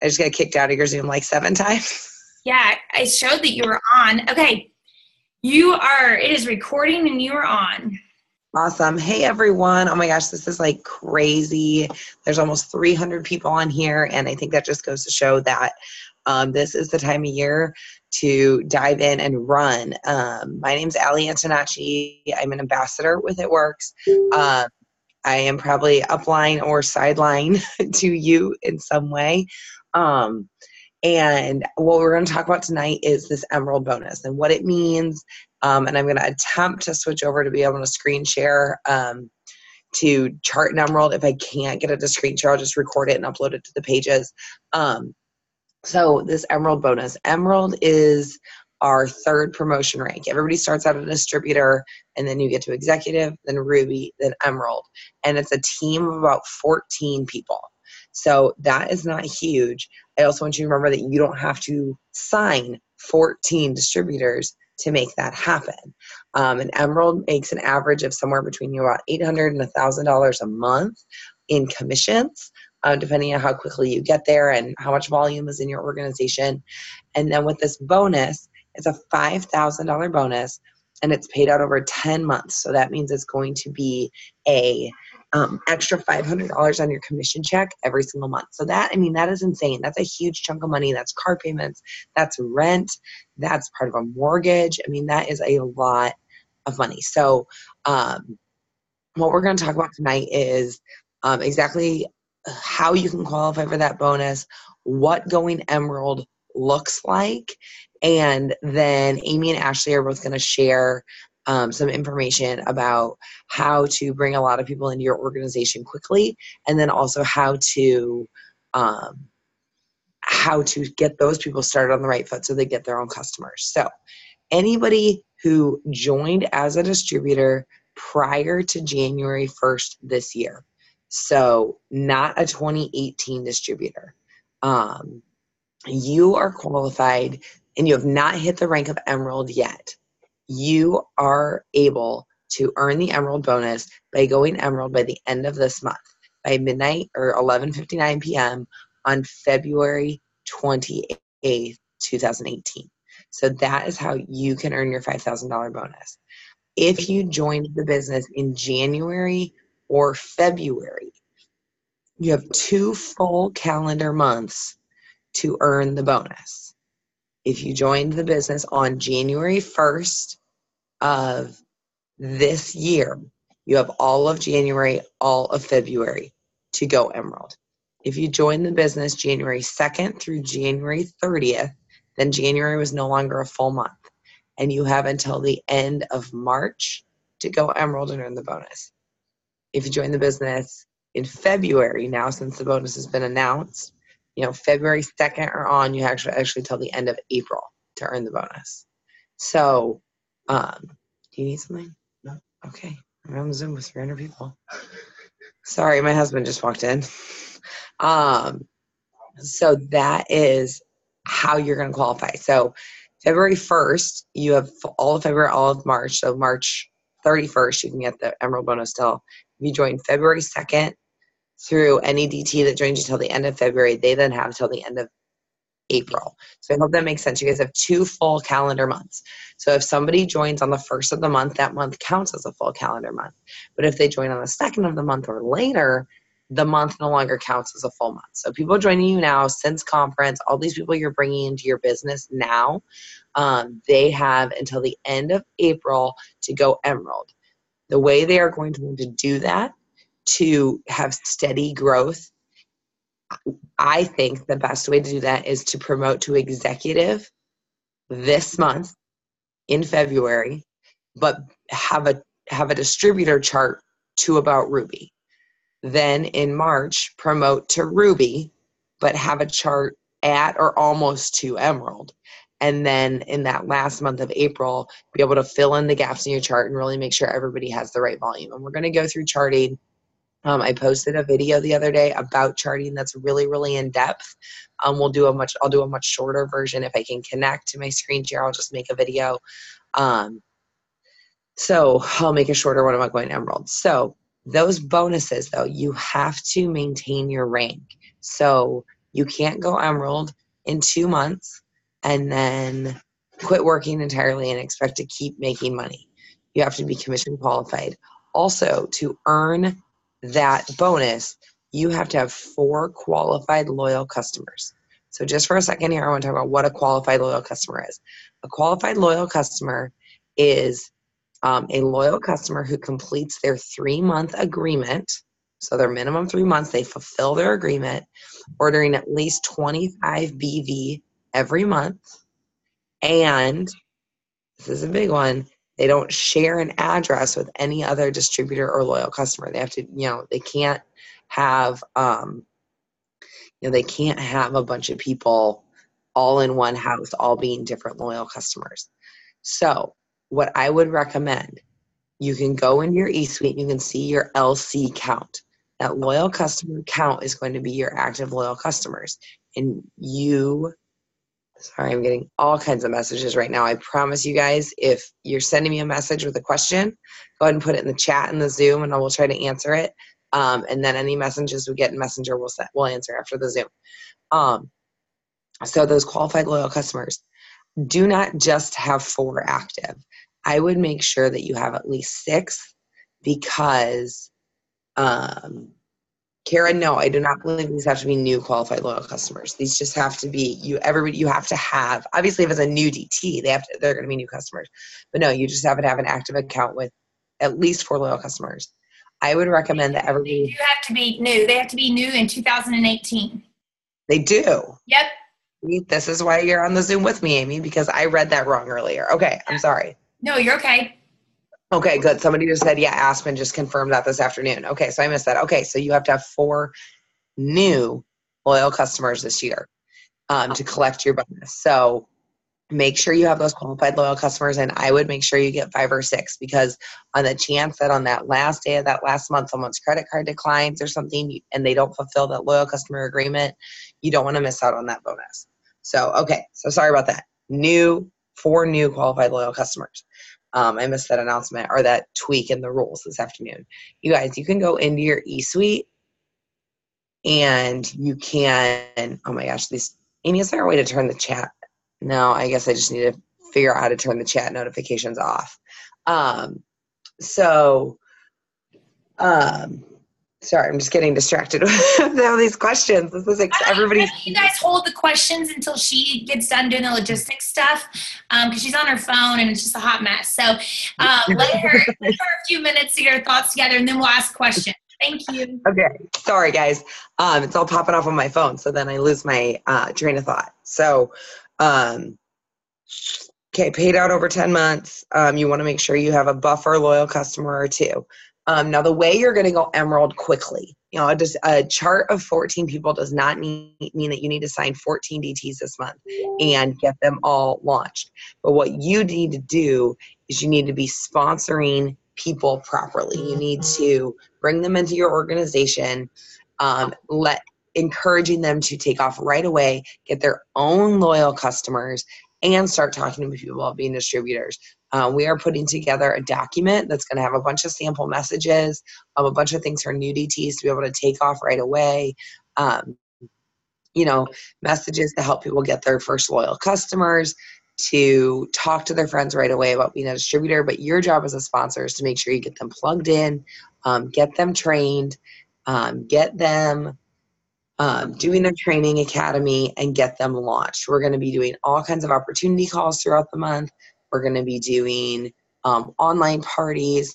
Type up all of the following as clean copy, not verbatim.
I just got kicked out of your Zoom like 7 times. Yeah, I showed that you were on. Okay. It is recording and you are on. Awesome. Hey, everyone. Oh my gosh, this is like crazy. There's almost 300 people on here, and I think that just goes to show that this is the time of year to dive in and run. My name's Allie Antonacci. I'm an ambassador with It Works. I am probably upline or sideline to you in some way. And what we're going to talk about tonight is this Emerald bonus and what it means. And I'm going to attempt to switch over to be able to screen share to Chart and Emerald. If I can't get it to screen share, I'll just record it and upload it to the pages. So this Emerald bonus. Emerald is our third promotion rank. Everybody starts out as a distributor, and then you get to executive, then Ruby, then Emerald. And it's a team of about 14 people. So that is not huge. I also want you to remember that you don't have to sign 14 distributors to make that happen. And Emerald makes an average of somewhere between about $800 and $1,000 a month in commissions, depending on how quickly you get there and how much volume is in your organization. And then with this bonus, it's a $5,000 bonus, and it's paid out over 10 months. So that means it's going to be a extra $500 on your commission check every single month. So that is insane. That's a huge chunk of money. That's car payments. That's rent. That's part of a mortgage. That is a lot of money. So what we're going to talk about tonight is exactly how you can qualify for that bonus, what going Emerald looks like, and then Amy and Ashley are both going to share some information about how to bring a lot of people into your organization quickly, and then also how to get those people started on the right foot so they get their own customers. So anybody who joined as a distributor prior to January 1st this year, so not a 2018 distributor, you are qualified and you have not hit the rank of Emerald yet. You are able to earn the Emerald bonus by going Emerald by the end of this month, by midnight or 11:59 p.m. on February 28th, 2018. So that is how you can earn your $5,000 bonus. If you joined the business in January or February, you have 2 full calendar months to earn the bonus. If you joined the business on January 1st of this year, you have all of January, all of February to go Emerald. If you joined the business January 2nd through January 30th, then January was no longer a full month. And you have until the end of March to go Emerald and earn the bonus. If you join the business in February, now since the bonus has been announced, February 2nd or on, you actually till the end of April to earn the bonus. So, do you need something? No. Okay. I'm on Zoom with 300 people. Sorry, my husband just walked in. So that is how you're going to qualify. So February 1st, you have all of February, all of March. So March 31st, you can get the Emerald bonus still. If you join February 2nd through any DT that joins you till the end of February, they then have till the end of April. So I hope that makes sense. You guys have 2 full calendar months. So if somebody joins on the 1st of the month, that month counts as a full calendar month. But if they join on the 2nd of the month or later, the month no longer counts as a full month. So people joining you now since conference, all these people you're bringing into your business now, they have until the end of April to go Emerald. The way they are going to want to do that to have steady growth, I think the best way to do that is to promote to executive this month in February, but have a distributor chart to about Ruby. Then in March, promote to Ruby, but have a chart at or almost to Emerald. And then in that last month of April, be able to fill in the gaps in your chart and really make sure everybody has the right volume. And we're going to go through charting. I posted a video the other day about charting that's really, really in depth. I'll do a much shorter version. If I can connect to my screen share, I'll just make a video. So I'll make a shorter one about going Emerald. So those bonuses, though, you have to maintain your rank. So You can't go Emerald in 2 months and then quit working entirely and expect to keep making money. You have to be commission qualified. Also, to earn that bonus, you have to have 4 qualified loyal customers. So just for a second here, I want to talk about what a qualified loyal customer is. A qualified loyal customer is a loyal customer who completes their 3-month agreement. So their minimum 3 months, they fulfill their agreement, ordering at least 25 BV every month. And this is a big one. They don't share an address with any other distributor or loyal customer. They have to, they can't have, they can't have a bunch of people all in one house, all being different loyal customers. So what I would recommend, you can go into your eSuite, you can see your LC count. That loyal customer count is going to be your active loyal customers. And sorry, I'm getting all kinds of messages right now. I promise you guys, if you're sending me a message with a question, go ahead and put it in the chat in the Zoom and I will try to answer it. And then any messages we get in Messenger, we'll answer after the Zoom. So those qualified loyal customers, do not just have 4 active. I would make sure that you have at least 6 because, Karen, no, I do not believe these have to be new qualified loyal customers. These just have to be you have to have, obviously if it's a new DT, they're going to be new customers. But no, you just have to have an active account with at least 4 loyal customers. I would recommend that everybody. They do have to be new. They have to be new in 2018. They do. Yep. This is why you're on the Zoom with me, Amy, because I read that wrong earlier. Okay, I'm sorry. No, you're okay. Okay, good. Somebody just said, yeah, Aspen just confirmed that this afternoon. Okay, so I missed that. Okay, so you have to have 4 new loyal customers this year to collect your bonus. So make sure you have those qualified loyal customers, and I would make sure you get 5 or 6, because on the chance that on that last day of that last month someone's credit card declines or something and they don't fulfill that loyal customer agreement, you don't want to miss out on that bonus. So, okay, so sorry about that. 4 new qualified loyal customers. I missed that announcement or that tweak in the rules this afternoon. You guys, you can go into your eSuite and you can, oh my gosh, Amy, is there a way to turn the chat? No, I guess I just need to figure out how to turn the chat notifications off. Sorry, I'm just getting distracted with all these questions. This is everybody's. You guys hold the questions until she gets done doing the logistics stuff, because she's on her phone and it's just a hot mess. So let her a few minutes to get her thoughts together, and then we'll ask questions. Thank you. Okay, sorry guys. It's all popping off on my phone, so then I lose my train of thought. So, okay, paid out over 10 months. You want to make sure you have a buffer loyal customer or 2. Now, the way you're going to go Emerald quickly, a chart of 14 people does not mean that you need to sign 14 DTs this month and get them all launched. But what you need to do is you need to be sponsoring people properly. You need to bring them into your organization, encouraging them to take off right away, get their own loyal customers, and start talking to people about being distributors. We are putting together a document that's going to have a bunch of sample messages, a bunch of things for new DTs to be able to take off right away, messages to help people get their first loyal customers, to talk to their friends right away about being a distributor. But your job as a sponsor is to make sure you get them plugged in, get them trained, get them doing their training academy, and get them launched. We're going to be doing all kinds of opportunity calls throughout the month. We're going to be doing online parties,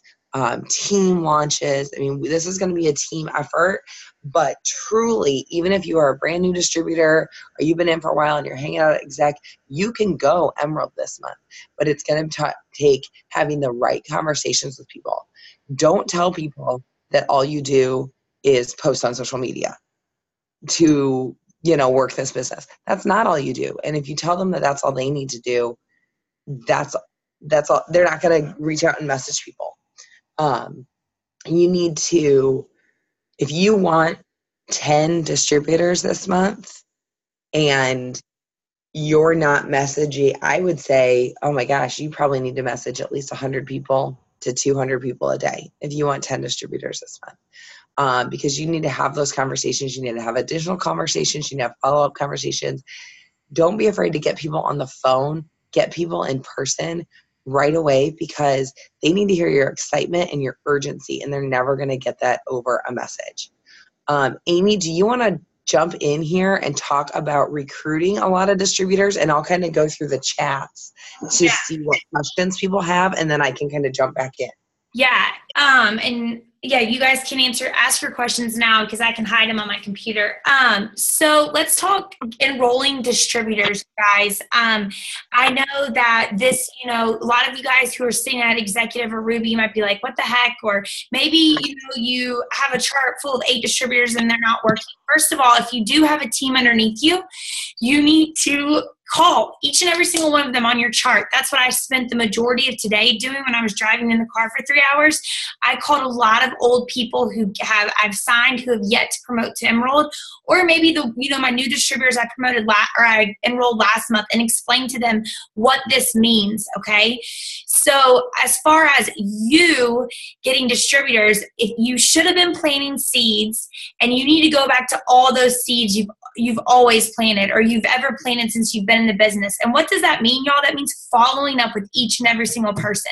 team launches. I mean, this is going to be a team effort, but truly, even if you are a brand new distributor or you've been in for a while and you're hanging out at exec, you can go Emerald this month, but it's going to take having the right conversations with people. Don't tell people that all you do is post on social media to, work this business. That's not all you do. And if you tell them that that's all they need to do, that's all. They're not going to reach out and message people. You need to, if you want 10 distributors this month and you're not messaging, I would say, oh my gosh, you probably need to message at least 100 people to 200 people a day if you want 10 distributors this month. because you need to have those conversations. You need to have additional conversations. You need to have follow-up conversations. Don't be afraid to get people on the phone, get people in person right away, because they need to hear your excitement and your urgency, and they're never going to get that over a message. Amy, do you want to jump in here and talk about recruiting a lot of distributors? And I'll kind of go through the chats to see what questions people have, and then I can kind of jump back in. Yeah. And yeah, you guys can ask your questions now because I can hide them on my computer. So let's talk enrolling distributors, guys. I know that this, a lot of you guys who are sitting at Executive or Ruby might be like, what the heck? Or maybe, you have a chart full of 8 distributors and they're not working. First of all, if you do have a team underneath you, you need to call each and every single one of them on your chart. That's what I spent the majority of today doing when I was driving in the car for 3 hours. I called a lot of old people who I've signed who have yet to promote to Emerald, or maybe my new distributors I promoted I enrolled last month, and explained to them what this means. Okay. So as far as you getting distributors, if you should have been planting seeds, and you need to go back to all those seeds you've always planted, or you've ever planted since you've been in the business. And what does that mean, y'all? That means following up with each and every single person,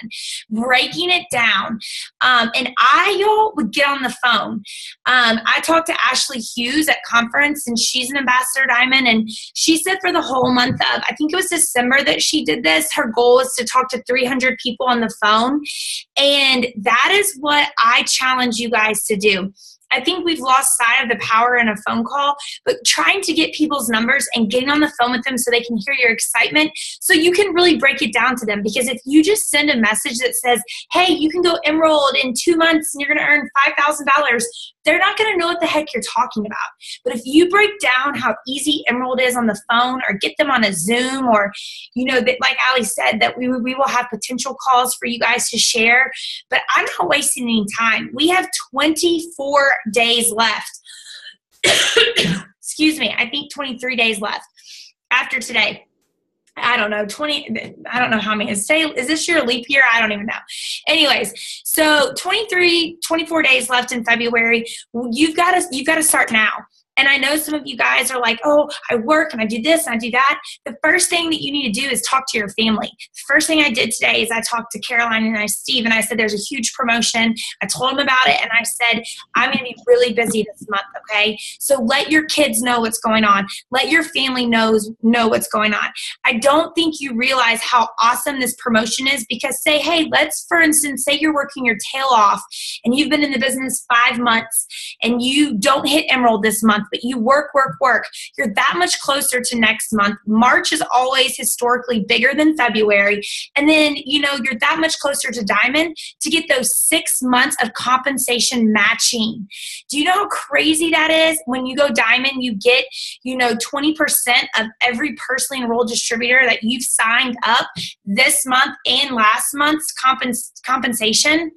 breaking it down. And y'all would get on the phone. I talked to Ashley Hughes at conference, and she's an Ambassador Diamond, and she said for the whole month of, I think it was December that she did this, her goal was to talk to 300 people on the phone. And that is what I challenge you guys to do. I think we've lost sight of the power in a phone call, but trying to get people's numbers and getting on the phone with them so they can hear your excitement, so you can really break it down to them. Because if you just send a message that says, hey, you can go Emerald in 2 months and you're going to earn $5,000, they're not going to know what the heck you're talking about. But if you break down how easy Emerald is on the phone, or get them on a Zoom, or, that, like Ali said, that we will have potential calls for you guys to share. But I'm not wasting any time. We have 24 days left. Excuse me. I think 23 days left after today. I don't know, 20, I don't know how many. Is this your leap year? I don't even know. Anyways, so 24 days left in February. You've got to start now. And I know some of you guys are like, oh, I work and I do this and I do that. The first thing that you need to do is talk to your family. The first thing I did today is I talked to Caroline and Steve, and I said, there's a huge promotion. I told them about it, and I said, I'm going to be really busy this month, okay? So let your kids know what's going on. Let your family know what's going on. I don't think you realize how awesome this promotion is, because let's, for instance, say you're working your tail off and you've been in the business 5 months and you don't hit Emerald this month, but you work. You're that much closer to next month. March is always historically bigger than February. And then, you're that much closer to Diamond to get those 6 months of compensation matching. Do you know how crazy that is? When you go Diamond, you get, 20% of every personally enrolled distributor that you've signed up this month and last month's compensation.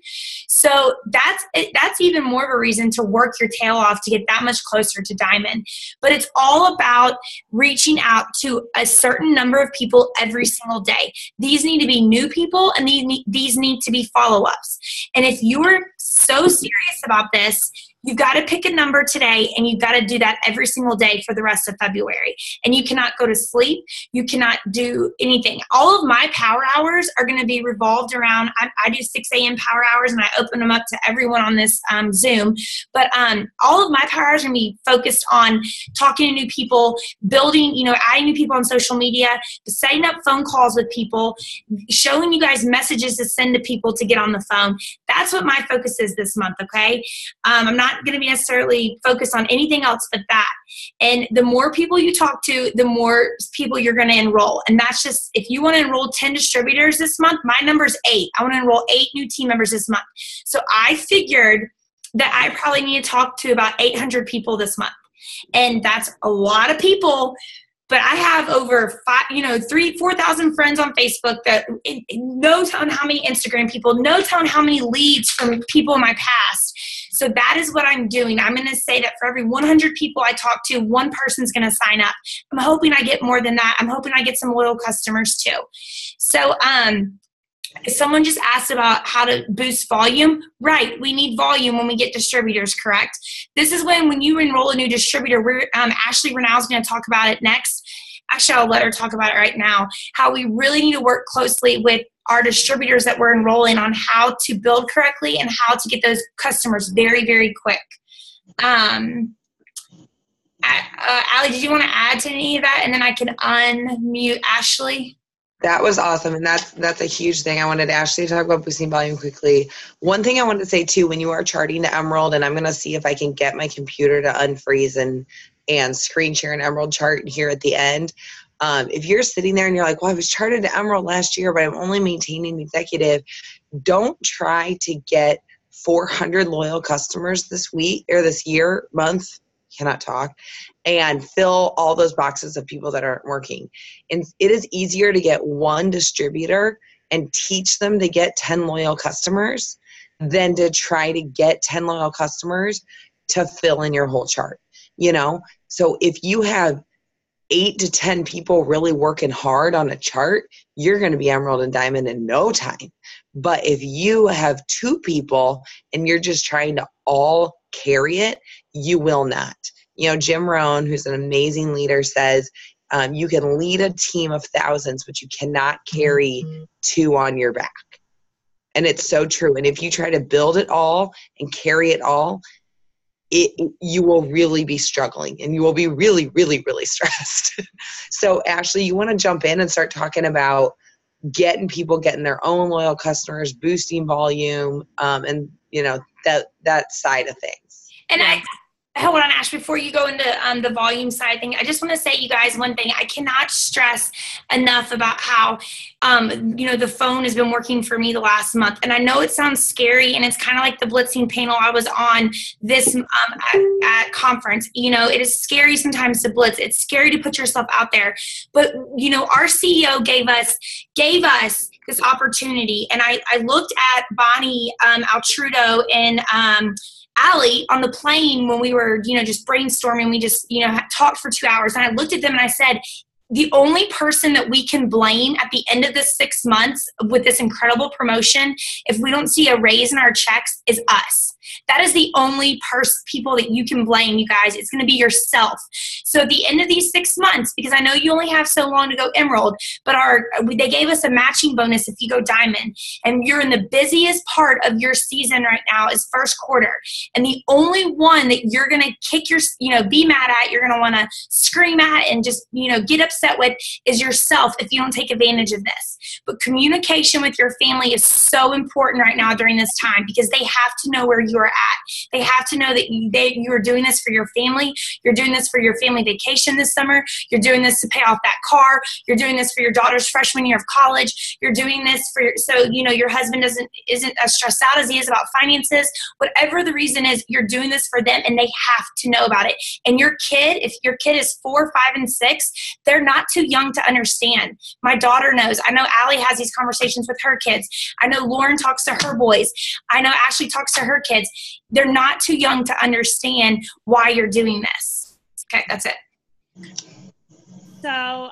So that's even more of a reason to work your tail off to get that much closer to Diamond. But it's all about reaching out to a certain number of people every single day. These need to be new people, and these need to be follow-ups. And if you're so serious about this, you've got to pick a number today, and you've got to do that every single day for the rest of February. And you cannot go to sleep. You cannot do anything. All of my power hours are going to be revolved around, I do 6 a.m. power hours, and I open them up to everyone on this Zoom. But all of my power hours are going to be focused on talking to new people, building, adding new people on social media, setting up phone calls with people, showing you guys messages to send to people to get on the phone. That's what my focus is this month, okay? I'm not going to be necessarily focused on anything else but that. And the more people you talk to, the more people you're going to enroll. And that's just, if you want to enroll 10 distributors this month, my number is 8. I want to enroll 8 new team members this month. So I figured that I probably need to talk to about 800 people this month. And that's a lot of people. But I have over 4,000 friends on Facebook, that no telling how many Instagram people, no telling how many leads from people in my past. So that is what I'm doing. I'm going to say that for every 100 people I talk to, one person's going to sign up. I'm hoping I get more than that. I'm hoping I get some loyal customers too. So Someone just asked about how to boost volume. Right. We need volume when we get distributors, correct? This is when you enroll a new distributor, Ashley Renal is going to talk about it next. Actually, I'll let her talk about it right now, how we really need to work closely with our distributors that we're enrolling on how to build correctly and how to get those customers very, very quick. Allie, did you want to add to any of that? And then I can unmute Ashley. That was awesome, and that's a huge thing. I wanted Ashley to talk about boosting volume quickly. One thing I wanted to say too, when you are charting to Emerald, and I'm going to see if I can get my computer to unfreeze and screen share an Emerald chart here at the end. If you're sitting there and you're like, well, I was charted to Emerald last year, but I'm only maintaining executive, don't try to get 400 loyal customers this week or this year, month, cannot talk, and fill all those boxes of people that aren't working. And it is easier to get one distributor and teach them to get 10 loyal customers than to try to get 10 loyal customers to fill in your whole chart, So if you have 8 to 10 people really working hard on a chart, you're going to be Emerald and Diamond in no time. But if you have 2 people and you're just trying to all carry it, you will not. Jim Rohn, who's an amazing leader, says you can lead a team of thousands, but you cannot carry 2 on your back. And it's so true. And if you try to build it all and carry it all, you will really be struggling and you will be really, really, really stressed. So Ashley, you want to jump in and start talking about getting their own loyal customers, boosting volume, and that side of things. And hold on, Ash, before you go into the volume side thing, I just want to say, you guys, one thing. I cannot stress enough about how, the phone has been working for me the last month. And I know it sounds scary, and it's kind of like the blitzing panel I was on this at conference. It is scary sometimes to blitz. It's scary to put yourself out there. But, our CEO gave us this opportunity. And I looked at Bonnie Altrudo and Allie on the plane when we were, just brainstorming. We just, talked for 2 hours. And I looked at them and I said, the only person that we can blame at the end of this 6 months with this incredible promotion, if we don't see a raise in our checks, is us. That is the only people that you can blame, you guys. It's going to be yourself. So at the end of these 6 months, because I know you only have so long to go Emerald, but they gave us a matching bonus if you go Diamond. And you're in the busiest part of your season right now is first quarter. And the only one that you're going to kick be mad at, you're going to want to scream at and just, get upset with is yourself if you don't take advantage of this. But communication with your family is so important right now during this time, because they have to know where you are at. They have to know that you are doing this for your family. You're doing this for your family vacation this summer. You're doing this to pay off that car. You're doing this for your daughter's freshman year of college. You're doing this so your husband isn't as stressed out as he is about finances. Whatever the reason is, you're doing this for them, and they have to know about it. And your kid, if your kid is 4, 5, and 6, they're not too young to understand. My daughter knows. I know Allie has these conversations with her kids. I know Lauren talks to her boys. I know Ashley talks to her kids. They're not too young to understand why you're doing this. Okay, that's it. So,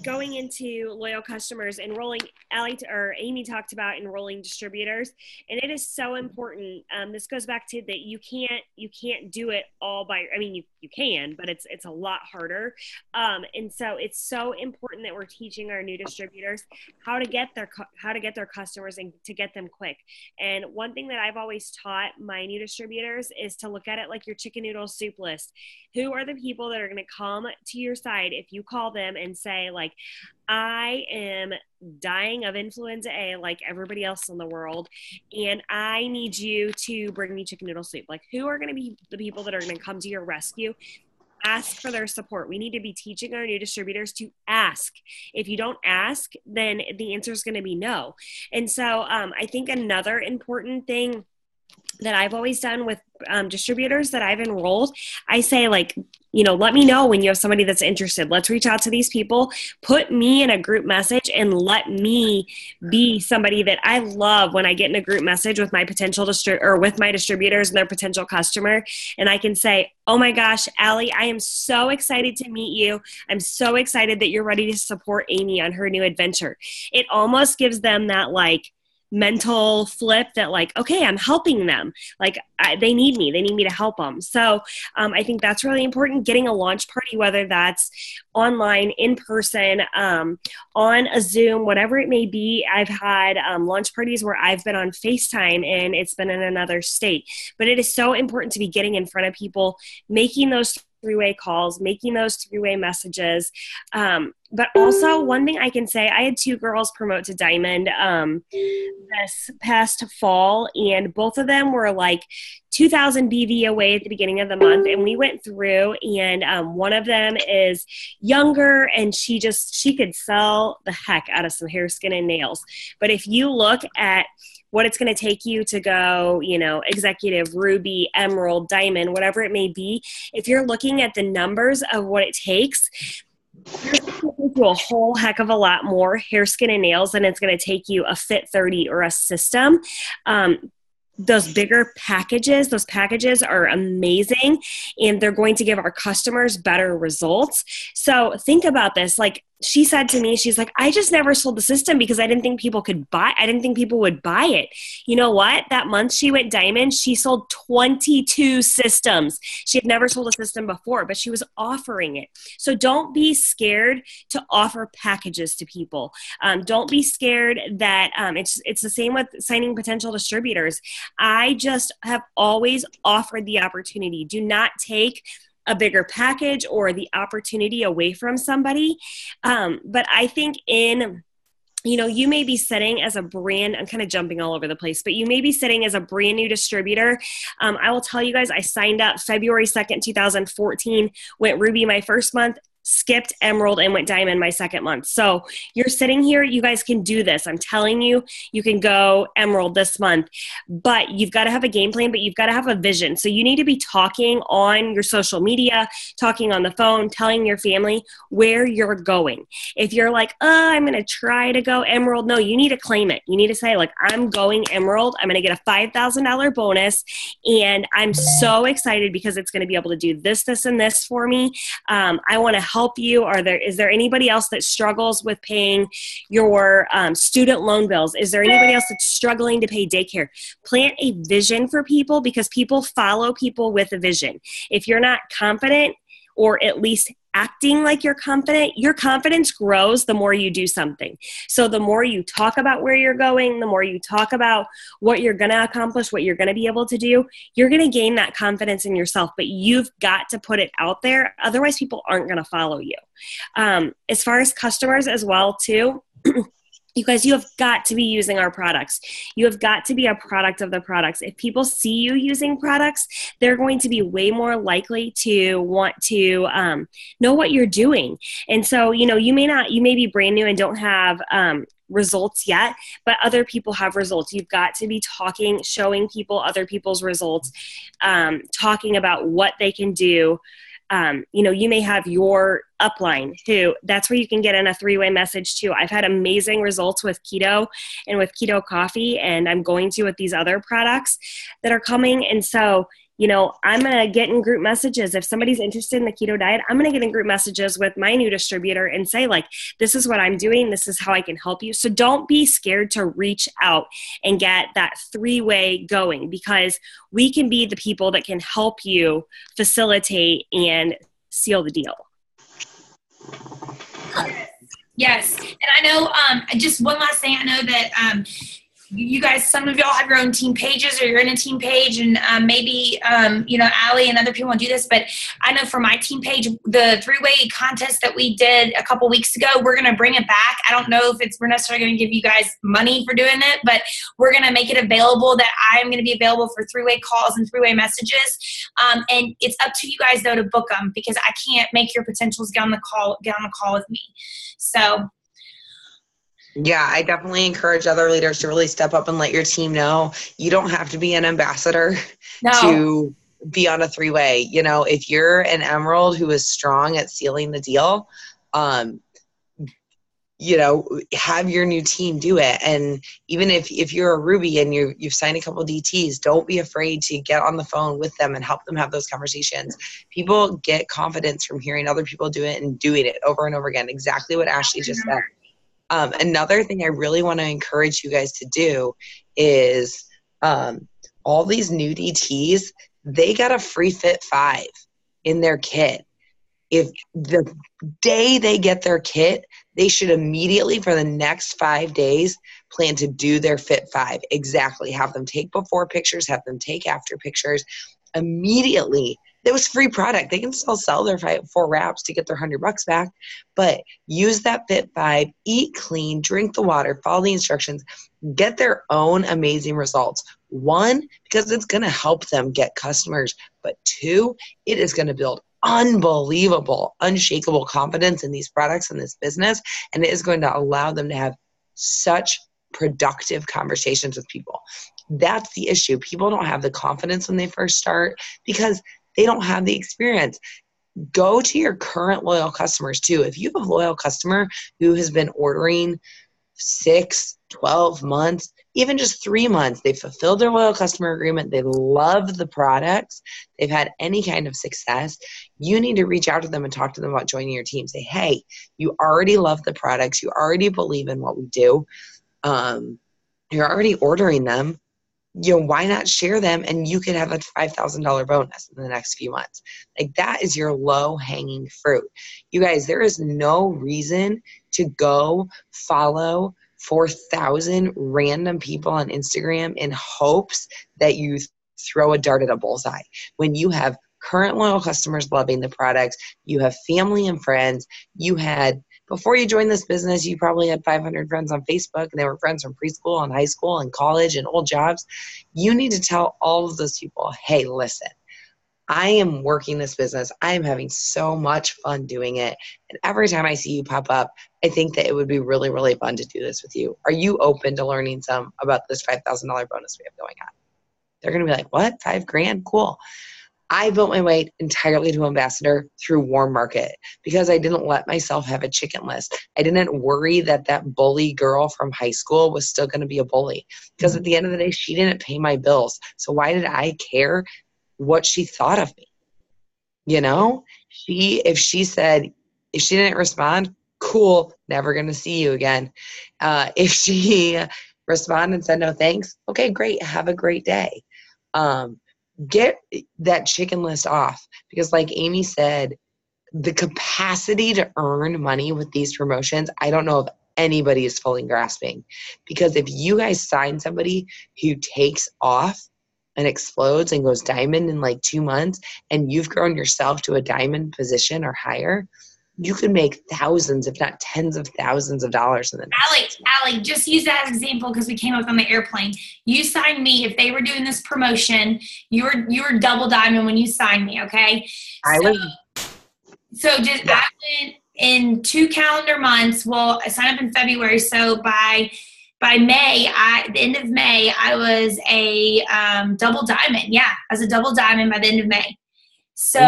going into loyal customers, enrolling, Amy talked about enrolling distributors, and it is so important. This goes back to that you can't do it all by, you can, but it's a lot harder. And so it's so important that we're teaching our new distributors how to get their customers and to get them quick. And one thing that I've always taught my new distributors is to look at it like your chicken noodle soup list. Who are the people that are going to come to your side if you call them and say, like, I am dying of influenza A like everybody else in the world, and I need you to bring me chicken noodle soup. Like, who are going to be the people that are going to come to your rescue? Ask for their support. We need to be teaching our new distributors to ask. If you don't ask, then the answer is going to be no. And so I think another important thing that I've always done with distributors that I've enrolled, I say, like, let me know when you have somebody that's interested. Let's reach out to these people, put me in a group message, and let me be somebody that I love when I get in a group message with my potential with my distributors and their potential customer. And I can say, oh my gosh, Allie, I am so excited to meet you. I'm so excited that you're ready to support Amy on her new adventure. It almost gives them that like mental flip that like, okay, I'm helping them. Like they need me to help them. So I think that's really important. Getting a launch party, whether that's online, in person, on a Zoom, whatever it may be. I've had launch parties where I've been on FaceTime and it's been in another state, but it is so important to be getting in front of people, making those three-way calls, making those three-way messages. But also one thing I can say, I had 2 girls promote to Diamond this past fall, and both of them were like 2,000 BV away at the beginning of the month. And we went through, and one of them is younger, and she could sell the heck out of some hair, skin, and nails. But if you look at what it's going to take you to go, executive, ruby, emerald, diamond, whatever it may be, if you're looking at the numbers of what it takes, you're going to do a whole heck of a lot more hair, skin, and nails than it's going to take you a Fit 30 or a system. Those bigger packages, those packages are amazing, and they're going to give our customers better results. So think about this. Like she said to me, she's like, I just never sold the system because I didn't think people would buy it. You know what? That month she went Diamond, she sold 22 systems. She had never sold a system before, but she was offering it. So don't be scared to offer packages to people. Don't be scared that it's the same with signing potential distributors. I just have always offered the opportunity. Do not take a bigger package or the opportunity away from somebody. But I think you may be sitting as a brand, I'm kind of jumping all over the place, but you may be sitting as a brand new distributor. I will tell you guys, I signed up February 2nd, 2014, went Ruby my first month, skipped Emerald, and went Diamond my second month. So you're sitting here, you guys can do this. I'm telling you, you can go Emerald this month, but you've got to have a game plan, but you've got to have a vision. So you need to be talking on your social media, talking on the phone, telling your family where you're going. If you're like, I'm going to try to go Emerald, no, you need to claim it. You need to say, like, I'm going Emerald. I'm going to get a $5,000 bonus, and I'm so excited because it's going to be able to do this, this, and this for me. I want to help you. Is there anybody else that struggles with paying your student loan bills? Is there anybody else that's struggling to pay daycare? Plant a vision for people, because people follow people with a vision. If you're not confident, or at least acting like you're confident, your confidence grows the more you do something. So the more you talk about where you're going, the more you talk about what you're going to accomplish, what you're going to be able to do, you're going to gain that confidence in yourself. But you've got to put it out there. Otherwise, people aren't going to follow you. As far as customers as well, too, you guys, you have got to be using our products. You have got to be a product of the products. If people see you using products, they're going to be way more likely to want to know what you're doing. And so, you may be brand new and don't have results yet, but other people have results. You've got to be talking, showing people other people's results, talking about what they can do. You may have your upline who, that's where you can get in a 3-way message too. I've had amazing results with keto and with keto coffee, and I'm going to with these other products that are coming. And so, I'm going to get in group messages. If somebody's interested in the keto diet, I'm going to get in group messages with my new distributor and say, like, this is what I'm doing. This is how I can help you. So don't be scared to reach out and get that 3-way going, because we can be the people that can help you facilitate and seal the deal. Yes. And I know, just one last thing, I know that you guys, some of y'all have your own team pages, or you're in a team page, and maybe, Allie and other people want to do this, but I know for my team page, the 3-way contest that we did a couple weeks ago, we're going to bring it back. I don't know if we're necessarily going to give you guys money for doing it, but we're going to make it available, that I'm going to be available for 3-way calls and 3-way messages. And it's up to you guys though to book them, because I can't make your potentials get on the call with me. So Yeah, I definitely encourage other leaders to really step up and let your team know you don't have to be an ambassador No. to be on a three-way. You know, if you're an emerald who is strong at sealing the deal, um, you know, have your new team do it. And even if you're a ruby and you've signed a couple of DTs, don't be afraid to get on the phone with them and help them have those conversations. People get confidence from hearing other people do it and doing it over and over again. Exactly what Ashley just said. Another thing I really want to encourage you guys to do is all these new DTs, they got a free Fit 5 in their kit. If the day they get their kit, they should immediately for the next 5 days plan to do their Fit 5. Exactly. Have them take before pictures, have them take after pictures. Immediately, that was free product. They can still sell their 4 wraps to get their $100 back, but use that Fit 5, eat clean, drink the water, follow the instructions, get their own amazing results. 1, because it's going to help them get customers, but 2, it is going to build unbelievable, unshakable confidence in these products and this business, and it is going to allow them to have such productive conversations with people. That's the issue. People don't have the confidence when they first start because they don't have the experience. Go to your current loyal customers too. If you have a loyal customer who has been ordering 6, 12 months, even just 3 months, they've fulfilled their loyal customer agreement, they love the products, they've had any kind of success, you need to reach out to them and talk to them about joining your team. Say, hey, you already love the products, you already believe in what we do, you're already ordering them, you know, why not share them and you could have a $5,000 bonus in the next few months. Like, that is your low-hanging fruit. You guys, there is no reason to go follow 4,000 random people on Instagram in hopes that you throw a dart at a bullseye. When you have current loyal customers loving the products, you have family and friends, you had, before you joined this business, you probably had 500 friends on Facebook, and they were friends from preschool and high school and college and old jobs. You need to tell all of those people, hey, listen, I am working this business. I am having so much fun doing it. And every time I see you pop up, I think that it would be really, really fun to do this with you. Are you open to learning some about this $5,000 bonus we have going on? They're going to be like, what? $5,000? Cool. I built my way entirely to ambassador through warm market because I didn't let myself have a chicken list. I didn't worry that that bully girl from high school was still going to be a bully because at the end of the day, she didn't pay my bills. So why did I care what she thought of me? You know, if she didn't respond, cool, never going to see you again. If she responded and said no thanks, okay, great, have a great day. Get that chicken list off because, like Amy said, the capacity to earn money with these promotions, I don't know if anybody is fully grasping. Because if you guys sign somebody who takes off and explodes and goes diamond in like 2 months, and you've grown yourself to a diamond position or higher, you could make thousands, if not tens of thousands of dollars in the next. Allie, just use that as an example because we came up on the airplane. You signed me. If they were doing this promotion, you were double diamond when you signed me, okay? I went in 2 calendar months. Well, I signed up in February, so by May, the end of May, I was a double diamond. Yeah, I was a double diamond by the end of May. So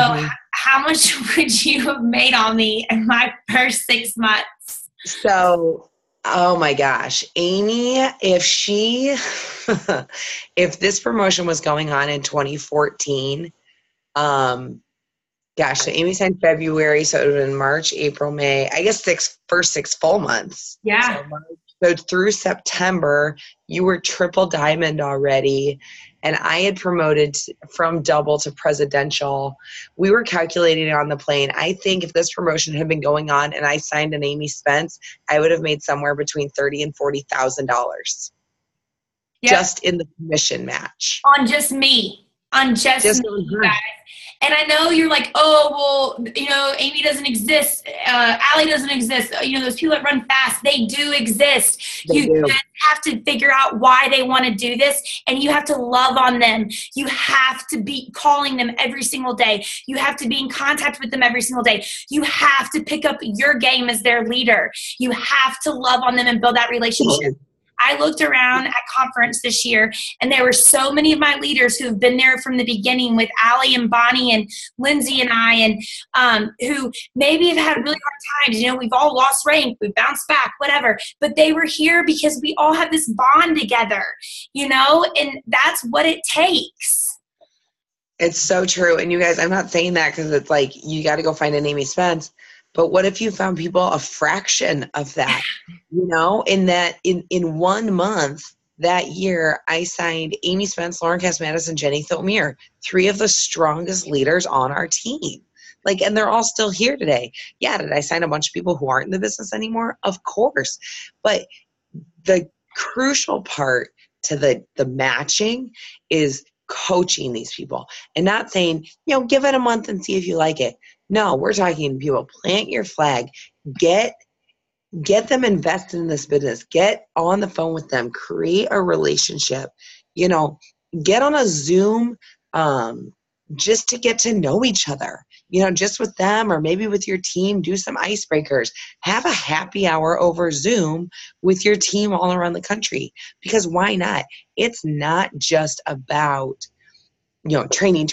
how much would you have made on me in my first 6 months? So, oh my gosh, Amy, if this promotion was going on in 2014, gosh, so Amy signed February, so it would have been March, April, May, I guess first 6 full months. Yeah. So through September, you were triple diamond already, and I had promoted from double to presidential. We were calculating it on the plane. I think if this promotion had been going on and I signed an Amy Spence, I would have made somewhere between $30,000 and $40,000 just in the commission match. On just me. on just me, on you her. guys. And I know you're like, oh, well, you know, Amy doesn't exist. Allie doesn't exist. You know, those people that run fast, they do exist. They do. Just have to figure out why they want to do this, and you have to love on them. You have to be calling them every single day. You have to be in contact with them every single day. You have to pick up your game as their leader. You have to love on them and build that relationship. I looked around at conference this year, and there were so many of my leaders who have been there from the beginning with Allie and Bonnie and Lindsay and I, and who maybe have had really hard times. You know, we've all lost rank, we've bounced back, whatever. But they were here because we all have this bond together, you know, and that's what it takes. It's so true. And you guys, I'm not saying that because it's like you got to go find an Amy Spence. But what if you found people a fraction of that? You know, in 1 month that year, I signed Amy Spence, Lauren Cass-Madison, Jenny Thomere, 3 of the strongest leaders on our team. Like, and they're all still here today. Yeah, did I sign a bunch of people who aren't in the business anymore? Of course. But the crucial part to the matching is coaching these people and not saying, you know, give it a month and see if you like it. No, we're talking people, plant your flag, get them invested in this business, get on the phone with them, create a relationship, you know, get on a Zoom just to get to know each other, you know, just with them or maybe with your team, do some icebreakers, have a happy hour over Zoom with your team all around the country, because why not? It's not just about, you know, training,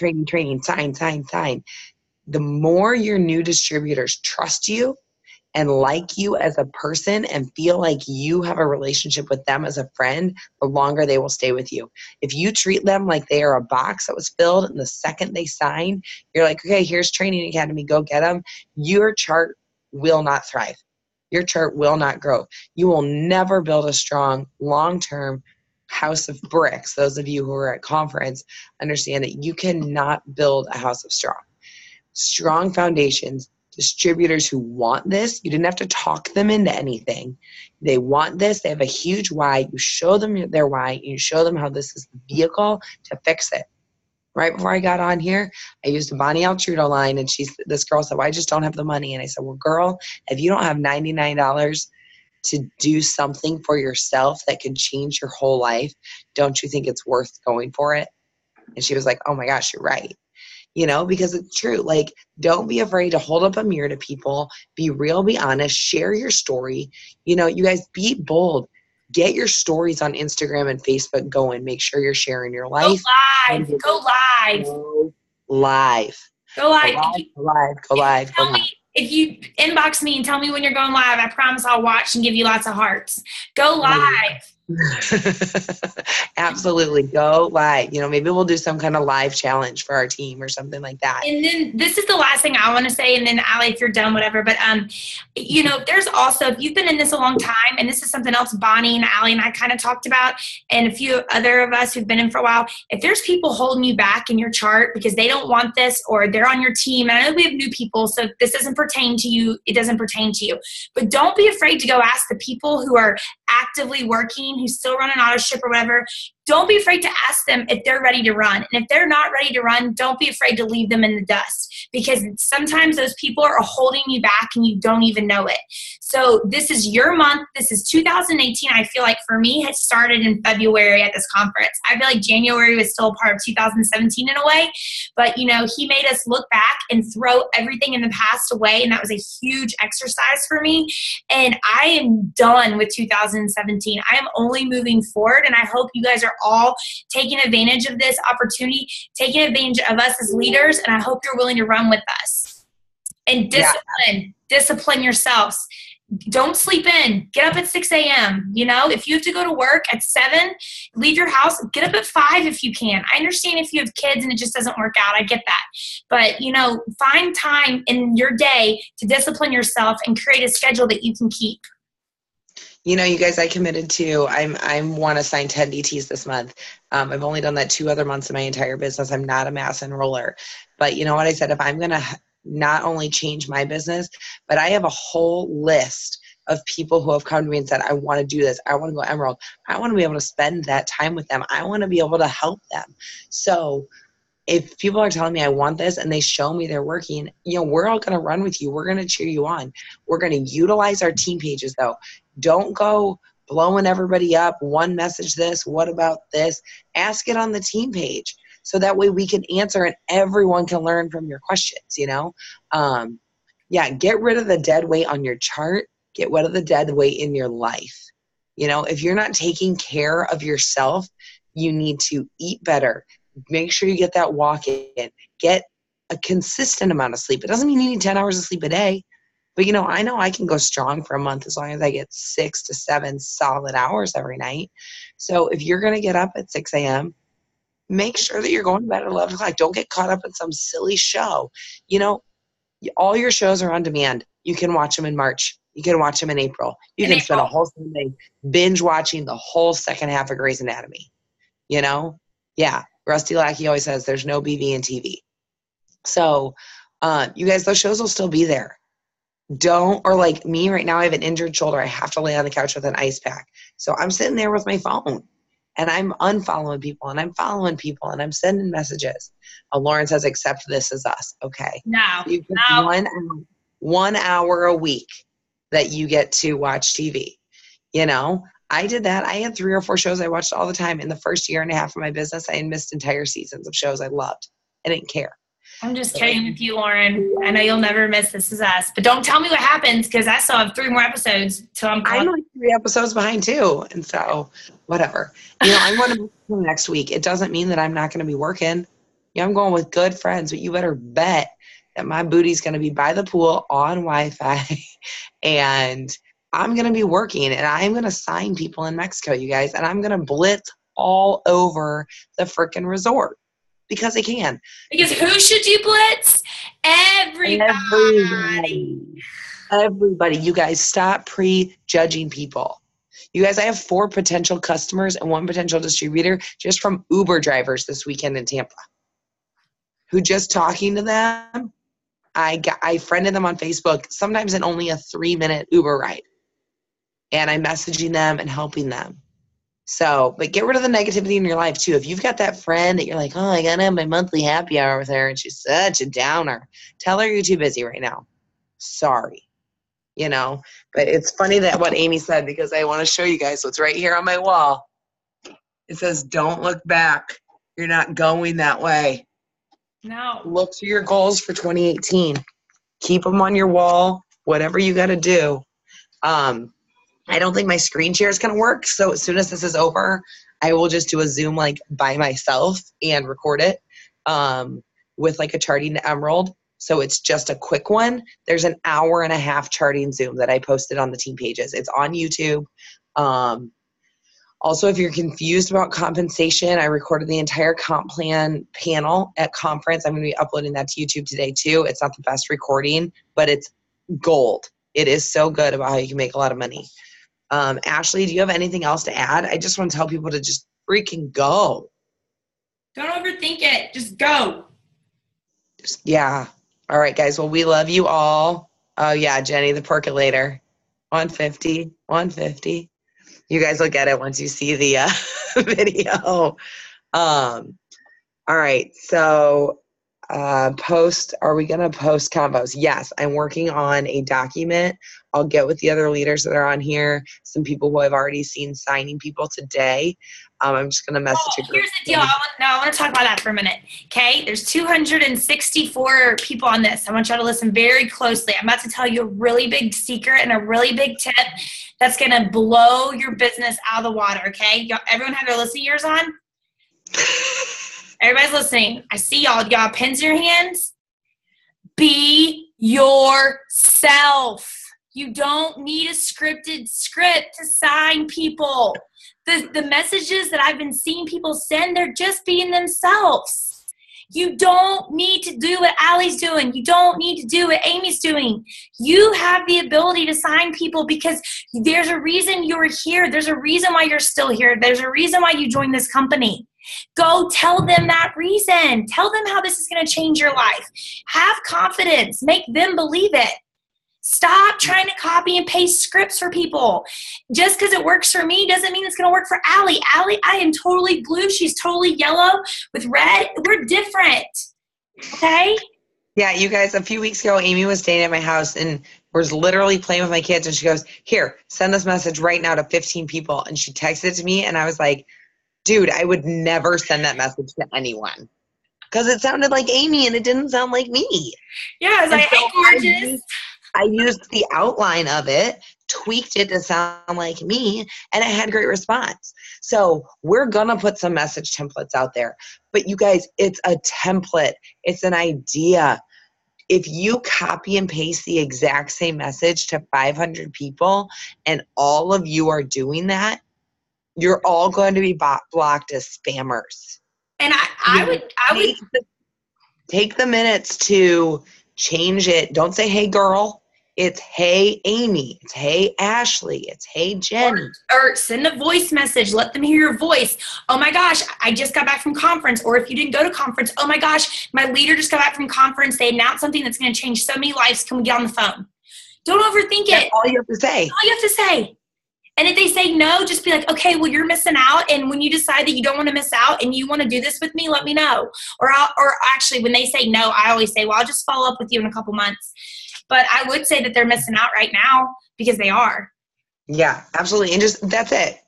sign. The more your new distributors trust you and like you as a person and feel like you have a relationship with them as a friend, the longer they will stay with you. If you treat them like they are a box that was filled and the second they sign, you're like, okay, here's Training Academy, go get them, your chart will not thrive. Your chart will not grow. You will never build a strong, long-term house of bricks. Those of you who are at conference understand that you cannot build a house of strong foundations, distributors who want this. You didn't have to talk them into anything. They want this. They have a huge why. You show them their why. You show them how this is the vehicle to fix it. Right before I got on here, I used a Bonnie Altrudo line, and this girl said, well, I just don't have the money. And I said, well, girl, if you don't have $99 to do something for yourself that can change your whole life, don't you think it's worth going for it? And she was like, oh my gosh, you're right. You know, because it's true. Like, don't be afraid to hold up a mirror to people. Be real, be honest, share your story. You know, you guys be bold. Get your stories on Instagram and Facebook going. Make sure you're sharing your life. Go live. Go live. Tell me if you inbox me and tell me when you're going live. I promise I'll watch and give you lots of hearts. Go live. Absolutely, go live. You know, maybe we'll do some kind of live challenge for our team or something like that. And then this is the last thing I want to say, and then Allie, if you're done, whatever. But you know, there's also, if you've been in this a long time, and this is something else Bonnie and Allie and I kind of talked about, and a few other of us who've been in for a while, if there's people holding you back in your chart because they don't want this or they're on your team, and I know we have new people, so if this doesn't pertain to you, it doesn't pertain to you. But don't be afraid to go ask the people who are actively working, who still run an auto ship or whatever. Don't be afraid to ask them if they're ready to run. And if they're not ready to run, don't be afraid to leave them in the dust, because sometimes those people are holding you back and you don't even know it. So this is your month. This is 2018. I feel like for me, it started in February at this conference. I feel like January was still a part of 2017 in a way, but you know, he made us look back and throw everything in the past away. And that was a huge exercise for me. And I am done with 2017. I am only moving forward. And I hope you guys are all taking advantage of this opportunity, taking advantage of us as leaders, and I hope you're willing to run with us. And discipline yourselves. Don't sleep in. Get up at 6 a.m. You know, if you have to go to work at 7, leave your house, get up at 5 if you can. I understand if you have kids and it just doesn't work out. I get that. But, you know, find time in your day to discipline yourself and create a schedule that you can keep. You know, you guys, I committed to, I want to sign 10 DTs this month. I've only done that 2 other months in my entire business. I'm not a mass enroller. But you know what I said? If I'm going to not only change my business, but I have a whole list of people who have come to me and said, I want to do this. I want to go Emerald. I want to be able to spend that time with them. I want to be able to help them. So if people are telling me I want this and they show me they're working, we're all going to run with you. We're going to cheer you on. We're going to utilize our team pages though. Don't go blowing everybody up. One message this, what about this? Ask it on the team page. So that way we can answer and everyone can learn from your questions, get rid of the dead weight on your chart. Get rid of the dead weight in your life. If you're not taking care of yourself, you need to eat better. Make sure you get that walk in. Get a consistent amount of sleep. It doesn't mean you need 10 hours of sleep a day. But, I know I can go strong for a month as long as I get 6 to 7 solid hours every night. So if you're going to get up at 6 a.m., make sure that you're going to bed at 11 o'clock. Don't get caught up in some silly show. All your shows are on demand. You can watch them in March. You can watch them in April. You can spend a whole Sunday binge watching the whole second half of Grey's Anatomy. Yeah. Rusty Lackey always says there's no BV in TV. So, you guys, those shows will still be there. Or like me right now, I have an injured shoulder. I have to lay on the couch with an ice pack. So I'm sitting there with my phone and I'm unfollowing people and I'm following people and I'm sending messages. Lauren says, except this is us. Okay. No. One hour a week that you get to watch TV. I did that. I had 3 or 4 shows I watched all the time. In the first year and a half of my business, I had missed entire seasons of shows I loved. I didn't care. I'm just kidding with you, Lauren. I know you'll never miss This Is Us, but don't tell me what happens because I still have 3 more episodes till I'm like 3 episodes behind too. And so whatever, I'm going to next week. It doesn't mean that I'm not going to be working. I'm going with good friends, but you better bet that my booty's going to be by the pool on Wi-Fi and I'm going to be working and I'm going to sign people in Mexico, you guys, and I'm going to blitz all over the freaking resort because I can. Because who should you blitz? Everybody. Everybody. You guys, stop prejudging people. You guys, I have 4 potential customers and 1 potential distributor just from Uber drivers this weekend in Tampa who just talking to them, I friended them on Facebook, sometimes in only a 3-minute Uber ride. And I'm messaging them and helping them. So, but get rid of the negativity in your life too. If you've got that friend that you're like, oh, I gotta have my monthly happy hour with her and she's such a downer, tell her you're too busy right now. Sorry. But it's funny that what Amy said, because I want to show you guys what's right here on my wall. It says, don't look back. You're not going that way. No. Look to your goals for 2018. Keep them on your wall, whatever you got to do. I don't think my screen share is going to work. So as soon as this is over, I will just do a Zoom by myself and record it with a charting emerald. So it's just a quick one. There's an 1.5-hour charting Zoom that I posted on the team pages. It's on YouTube. Also, if you're confused about compensation, I recorded the entire comp plan panel at conference. I'm going to be uploading that to YouTube today too. It's not the best recording, but it's gold. It is so good about how you can make a lot of money. Ashley, do you have anything else to add? I just want to tell people to just freaking go. Don't overthink it. Just go. Yeah. All right, guys. Well, we love you all. Oh, yeah, Jenny, the percolator. 150. You guys will get it once you see the video. All right. So are we going to post combos? Yes, I'm working on a document. I'll get with the other leaders that are on here, some people who I've already seen signing people today. I'm just going to message a group. Here's the deal. I want to talk about that for a minute. Okay, there's 264 people on this. I want y'all to listen very closely. I'm about to tell you a really big secret and a really big tip that's going to blow your business out of the water, okay? Everyone have their listening ears on? Everybody's listening. I see y'all. Y'all have pens in your hands? Be yourself. You don't need a scripted script to sign people. The messages that I've been seeing people send, they're just being themselves. You don't need to do what Allie's doing. You don't need to do what Amy's doing. You have the ability to sign people because there's a reason you're here. There's a reason why you're still here. There's a reason why you joined this company. Go tell them that reason. Tell them how this is going to change your life. Have confidence. Make them believe it. Stop trying to copy and paste scripts for people. Just because it works for me doesn't mean it's going to work for Allie. Allie, I am totally blue. She's totally yellow with red. We're different. Okay? Yeah, you guys, a few weeks ago, Amy was staying at my house and was literally playing with my kids. And she goes, here, send this message right now to 15 people. And she texted it to me. And I was like, dude, I would never send that message to anyone. Because it sounded like Amy and it didn't sound like me. Yeah, I was like, hey, gorgeous. I used the outline of it, tweaked it to sound like me, and it had great response. So we're going to put some message templates out there. But you guys, it's a template. It's an idea. If you copy and paste the exact same message to 500 people and all of you are doing that, you're all going to be blocked as spammers. And I would take the minutes to change it. Don't say, hey, girl. It's, hey, Amy. It's, hey, Ashley. It's, hey, Jenny. Or send a voice message. Let them hear your voice. Oh, my gosh, I just got back from conference. Or if you didn't go to conference, oh, my gosh, my leader just got back from conference. They announced something that's going to change so many lives. Can we get on the phone? Don't overthink That's it. all you have to say. All you have to say. And if they say no, just be like, okay, well, you're missing out. And when you decide that you don't want to miss out and you want to do this with me, let me know. Or actually, when they say no, I always say, well, I'll just follow up with you in a couple months. But I would say that they're missing out right now because they are. Yeah, absolutely. And just, that's it.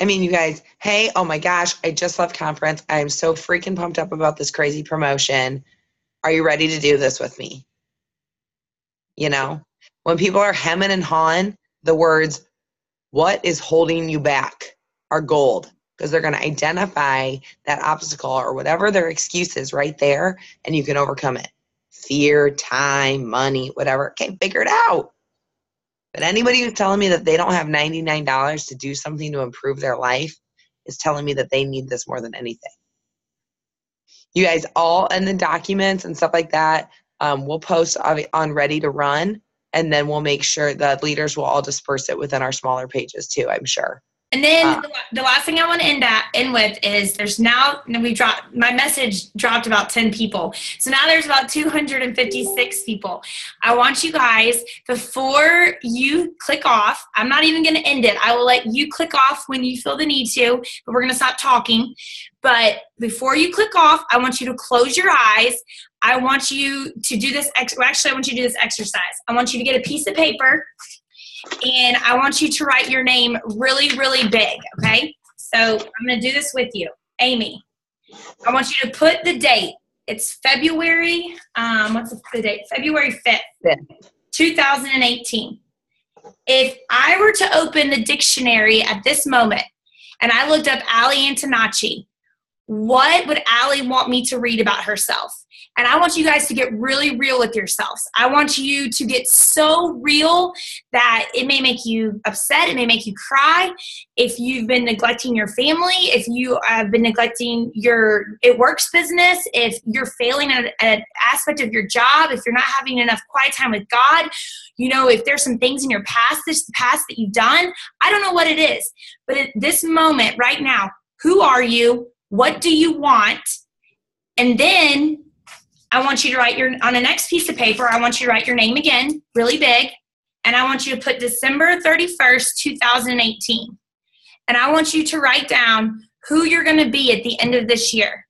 I mean, you guys, hey, oh my gosh, I just left conference. I'm so freaking pumped up about this crazy promotion. Are you ready to do this with me? You know, when people are hemming and hawing, the words, what is holding you back, are gold, because they're going to identify that obstacle or whatever their excuse is right there, and you can overcome it. Fear, time, money, whatever. Okay, figure it out. But anybody who's telling me that they don't have $99 to do something to improve their life is telling me that they need this more than anything. You guys, all in the documents and stuff like that, we'll post on Ready to Run, and then we'll make sure that leaders will all disperse it within our smaller pages too, I'm sure. And then the last thing I want to end with is my message dropped about 10 people. So now there's about 256 people. I want you guys, before you click off, I'm not even going to end it. I will let you click off when you feel the need to, but we're going to stop talking. But before you click off, I want you to close your eyes. I want you to do this. I want you to do this exercise. I want you to get a piece of paper. And I want you to write your name really, really big, okay? So I'm going to do this with you. Amy, I want you to put the date. It's February, what's the date? February 5th, 2018. If I were to open the dictionary at this moment and I looked up Allie Antonacci, what would Allie want me to read about herself? And I want you guys to get really real with yourselves. I want you to get so real that it may make you upset. It may make you cry. If you've been neglecting your family, if you have been neglecting your It Works business, if you're failing at an aspect of your job, if you're not having enough quiet time with God, you know, if there's some things in your past that you've done, I don't know what it is. But at this moment right now, who are you? What do you want? And then I want you to write on the next piece of paper, I want you to write your name again, really big. And I want you to put December 31st, 2018. And I want you to write down who you're going to be at the end of this year.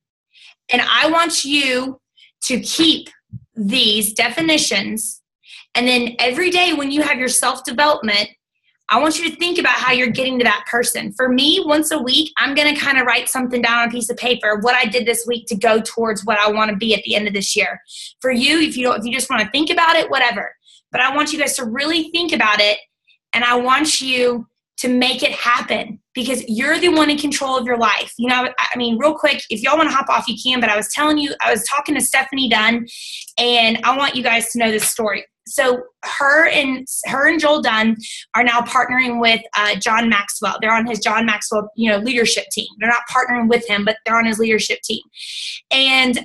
And I want you to keep these definitions. And then every day when you have your self-development, I want you to think about how you're getting to that person. For me, once a week, I'm going to kind of write something down on a piece of paper, what I did this week to go towards what I want to be at the end of this year. For you, if you just want to think about it, whatever. But I want you guys to really think about it, and I want you to make it happen because you're the one in control of your life. You know, I mean, real quick, if y'all want to hop off, you can, but I was talking to Stephanie Dunn, and I want you guys to know this story. So her and Joel Dunn are now partnering with John Maxwell. They're on his John Maxwell, leadership team. They're not partnering with him, but they're on his leadership team. And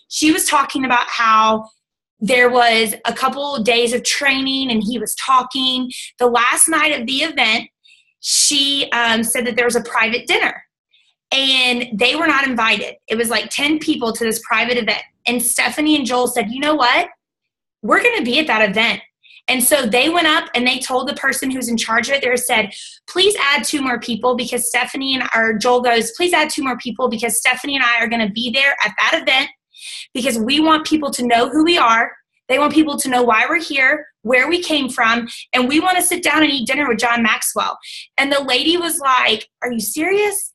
she was talking about how there was a couple of days of training, and he was talking. The last night of the event, she said that there was a private dinner, and they were not invited. It was like 10 people to this private event. And Stephanie and Joel said, you know what? We're going to be at that event. And so they went up and they told the person who's in charge of it, they said, please add 2 more people because Joel goes, please add 2 more people because Stephanie and I are going to be there at that event because we want people to know who we are. They want people to know why we're here, where we came from, and we want to sit down and eat dinner with John Maxwell. And the lady was like, are you serious?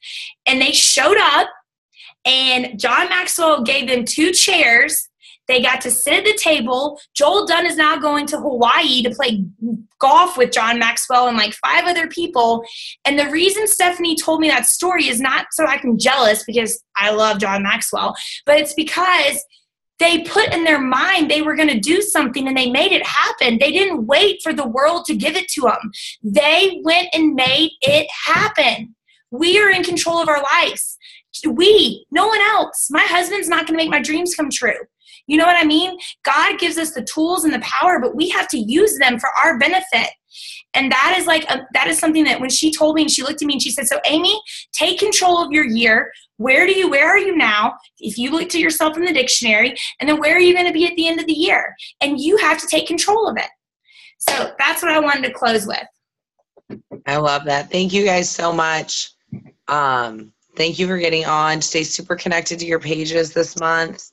And they showed up, and John Maxwell gave them 2 chairs. They got to sit at the table. Joel Dunn is now going to Hawaii to play golf with John Maxwell and like 5 other people. And the reason Stephanie told me that story is not so I can jealous because I love John Maxwell, but it's because they put in their mind they were going to do something and they made it happen. They didn't wait for the world to give it to them. They went and made it happen. We are in control of our lives. No one else. My husband's not going to make my dreams come true. You know what I mean? God gives us the tools and the power, but we have to use them for our benefit. And that is something that when she told me and she looked at me and she said, so Amy, take control of your year. Where are you now? If you look to yourself in the dictionary, and then where are you going to be at the end of the year? And you have to take control of it. So that's what I wanted to close with. I love that. Thank you guys so much. Thank you for getting on. Stay super connected to your pages this month.